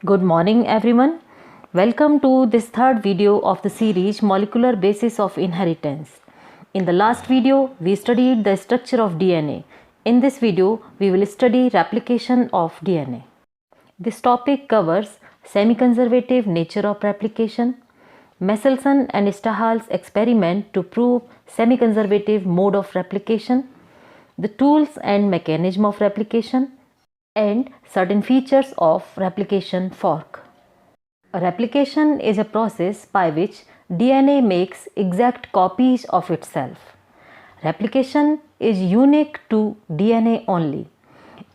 Good morning everyone. Welcome to this third video of the series Molecular Basis of Inheritance. In the last video, we studied the structure of DNA. In this video, we will study replication of DNA. This topic covers semi-conservative nature of replication, Michelson and Stahl's experiment to prove semi-conservative mode of replication, the tools and mechanism of replication, and certain features of replication fork. A replication is a process by which DNA makes exact copies of itself. Replication is unique to DNA only.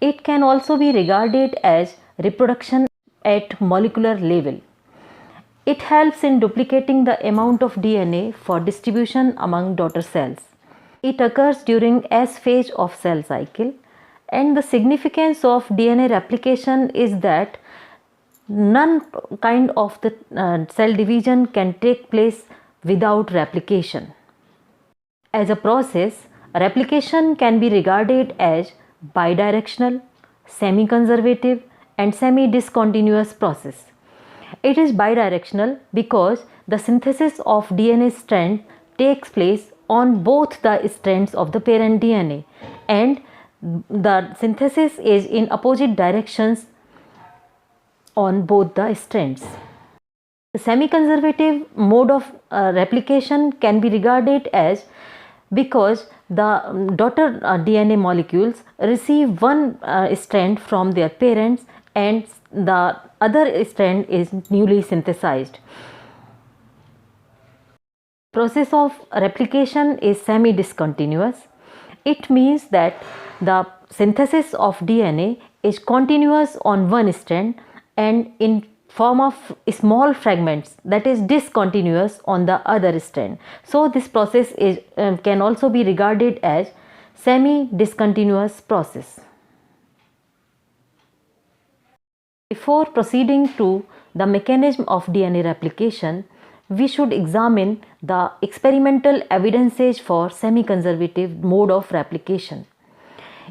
It can also be regarded as reproduction at molecular level. It helps in duplicating the amount of DNA for distribution among daughter cells. It occurs during S phase of cell cycle. And the significance of DNA replication is that none kind of the cell division can take place without replication. As a process, replication can be regarded as bidirectional, semi-conservative and semi-discontinuous process. It is bidirectional because the synthesis of DNA strand takes place on both the strands of the parent DNA, and the synthesis is in opposite directions on both the strands. The semi-conservative mode of replication can be regarded as because the daughter DNA molecules receive one strand from their parents and the other strand is newly synthesized. Process of replication is semi-discontinuous. It means that the synthesis of DNA is continuous on one strand and in form of small fragments, that is discontinuous on the other strand. So this process is can also be regarded as semi-discontinuous process. Before proceeding to the mechanism of DNA replication, we should examine the experimental evidences for semi-conservative mode of replication.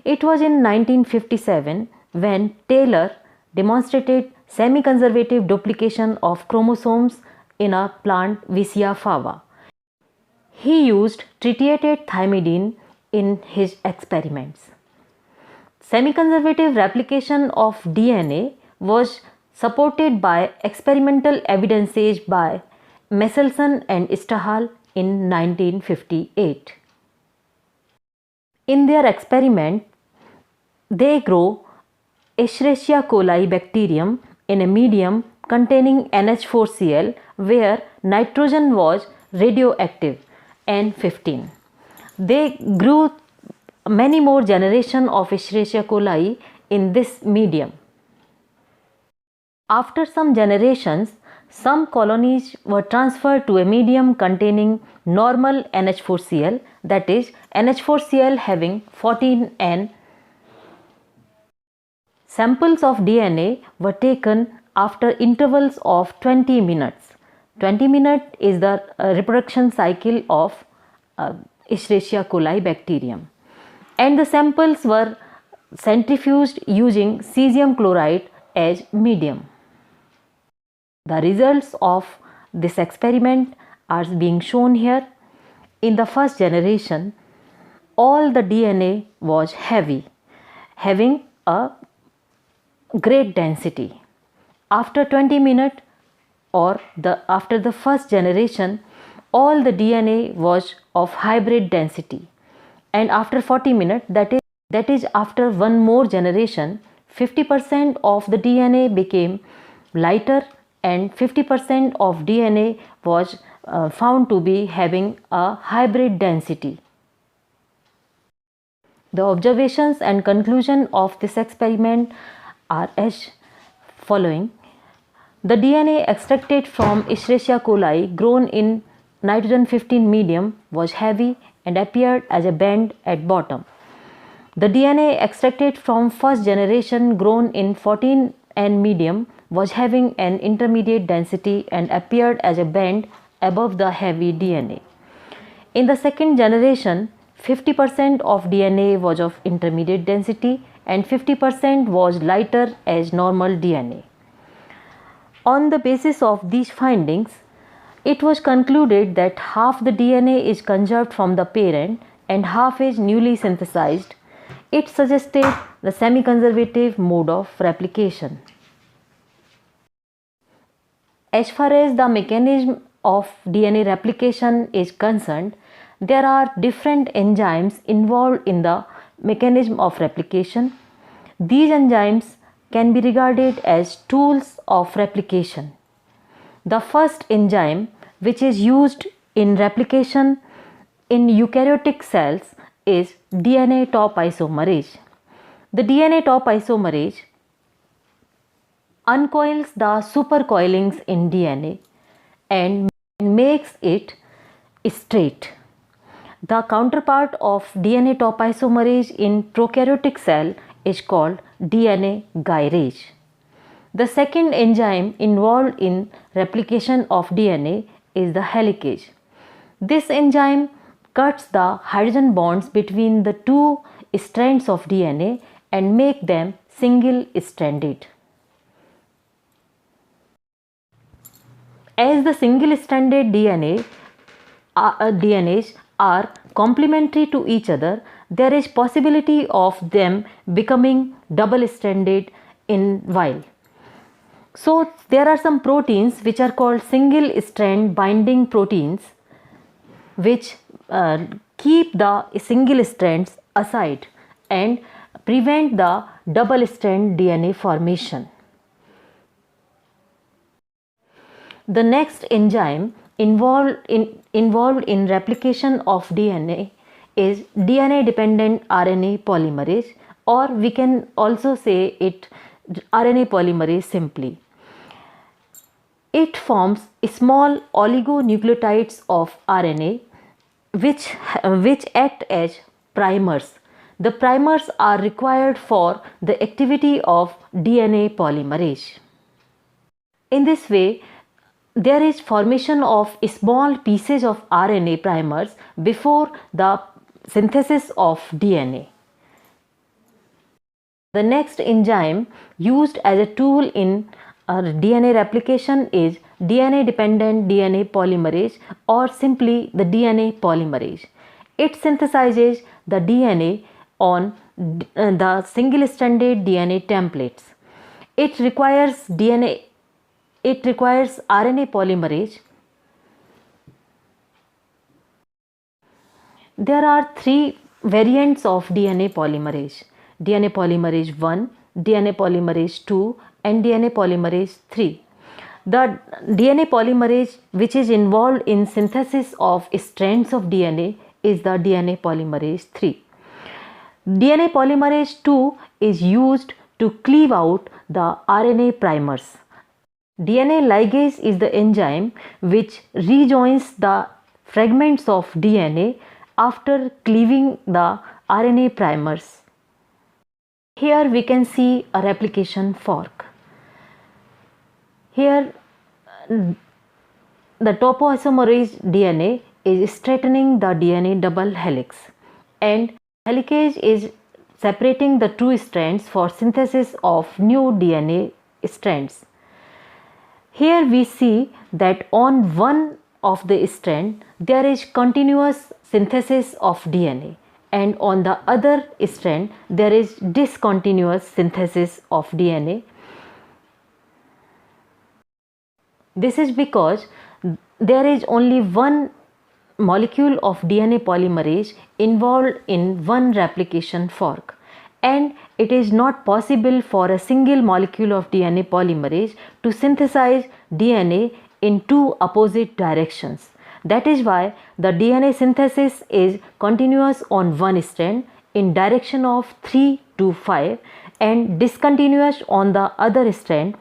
It was in 1957 when Taylor demonstrated semi-conservative duplication of chromosomes in a plant Vicia fava. He used tritiated thymidine in his experiments. Semi-conservative replication of DNA was supported by experimental evidences by Michelson and Stahl in 1958. In their experiment, they grow Escherichia coli bacterium in a medium containing NH4Cl where nitrogen was radioactive N15. They grew many more generations of Escherichia coli in this medium. After some generations, some colonies were transferred to a medium containing normal NH4Cl, that is NH4Cl having 14N. Samples of DNA were taken after intervals of 20 minutes. 20 minutes is the reproduction cycle of Escherichia coli bacterium. And the samples were centrifuged using cesium chloride as medium. The results of this experiment are being shown here. In the first generation, all the DNA was heavy, having a great density. After 20 minutes or after the first generation, all the DNA was of hybrid density. And after 40 minutes, that is after one more generation, 50% of the DNA became lighter and 50% of DNA was found to be having a hybrid density. The observations and conclusion of this experiment are as following. The DNA extracted from Escherichia coli grown in nitrogen-15 medium was heavy and appeared as a band at bottom. The DNA extracted from first generation grown in 14N medium was having an intermediate density and appeared as a band above the heavy DNA. In the second generation, 50% of DNA was of intermediate density and 50% was lighter as normal DNA. On the basis of these findings, it was concluded that half the DNA is conserved from the parent and half is newly synthesized. It suggested the semi-conservative mode of replication. As far as the mechanism of DNA replication is concerned, there are different enzymes involved in the mechanism of replication. These enzymes can be regarded as tools of replication. The first enzyme which is used in replication in eukaryotic cells is DNA topoisomerase. The DNA topoisomerase uncoils the supercoilings in DNA and makes it straight. The counterpart of DNA topoisomerase in prokaryotic cell is called DNA gyrase. The second enzyme involved in replication of DNA is the helicase. This enzyme cuts the hydrogen bonds between the two strands of DNA and make them single-stranded. As the single-stranded DNAs are complementary to each other, there is possibility of them becoming double-stranded in while. So there are some proteins which are called single-strand binding proteins which keep the single strands aside and prevent the double-strand DNA formation. The next enzyme involved in replication of DNA is DNA-dependent RNA polymerase, or we can also say it RNA polymerase simply. It forms small oligonucleotides of RNA which act as primers. The primers are required for the activity of DNA polymerase. In this way, there is formation of small pieces of RNA primers before the synthesis of DNA. The next enzyme used as a tool in DNA replication is DNA-dependent DNA polymerase, or simply the DNA polymerase. It synthesizes the DNA on the single-stranded DNA templates. It requires RNA polymerase. There are three variants of DNA polymerase: DNA polymerase 1, DNA polymerase 2 and DNA polymerase 3. The DNA polymerase which is involved in synthesis of strands of DNA is the DNA polymerase 3. DNA polymerase 2 is used to cleave out the RNA primers. DNA ligase is the enzyme which rejoins the fragments of DNA after cleaving the RNA primers. Here we can see a replication fork. Here the topoisomerase DNA is straightening the DNA double helix, and helicase is separating the two strands for synthesis of new DNA strands. Here we see that on one of the strand there is continuous synthesis of DNA, and on the other strand there is discontinuous synthesis of DNA. This is because there is only one molecule of DNA polymerase involved in one replication fork, and it is not possible for a single molecule of DNA polymerase to synthesize DNA in two opposite directions. That is why the DNA synthesis is continuous on one strand in direction of 3 to 5 and discontinuous on the other strand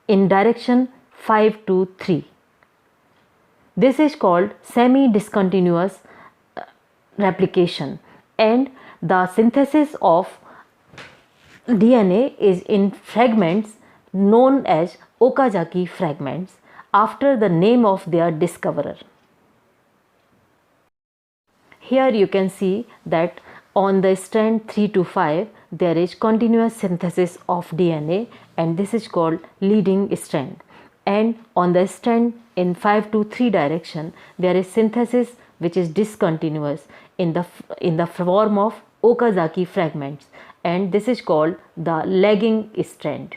in direction 5 to 3. This is called semi-discontinuous replication, and the synthesis of DNA is in fragments known as Okazaki fragments after the name of their discoverer. Here you can see that on the strand 3 to 5 there is continuous synthesis of DNA, and this is called leading strand. and on the strand in 5 to 3 direction there is synthesis which is discontinuous in the form of Okazaki fragments, and this is called the lagging strand.